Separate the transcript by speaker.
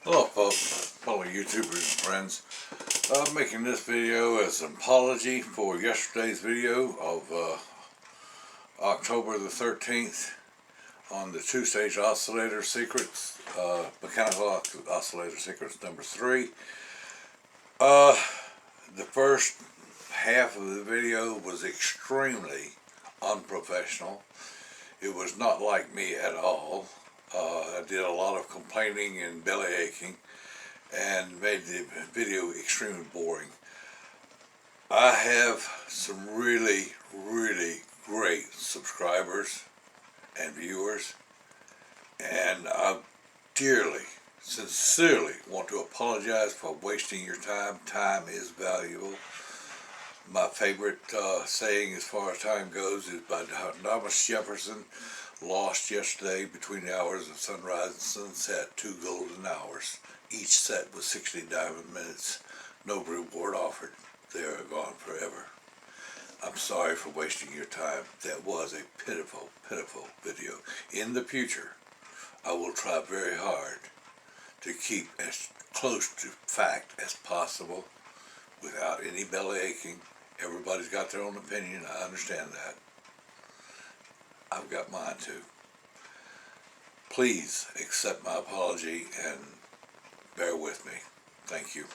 Speaker 1: Hello folks, fellow YouTubers and friends. I'm making this video as an apology for yesterday's video of October the 13th on the two-stage oscillator secrets, mechanical oscillator secrets number 3. The first half of the video was extremely unprofessional. It was not like me at all. I did a lot of complaining and belly aching and made the video extremely boring. I have some really great subscribers and viewers, and I dearly, sincerely want to apologize for wasting your time. Time is valuable. My favorite saying as far as time goes is by Thomas Jefferson: lost yesterday between the hours of sunrise and sunset 2 golden hours. Each set was 60 diamond minutes. No reward offered. They are gone forever. I'm sorry for wasting your time. That was a pitiful video. In the future, I will try very hard to keep as close to fact as possible without any belly aching. Everybody's got their own opinion. I understand that. I've got mine too. Please accept my apology and bear with me. Thank you.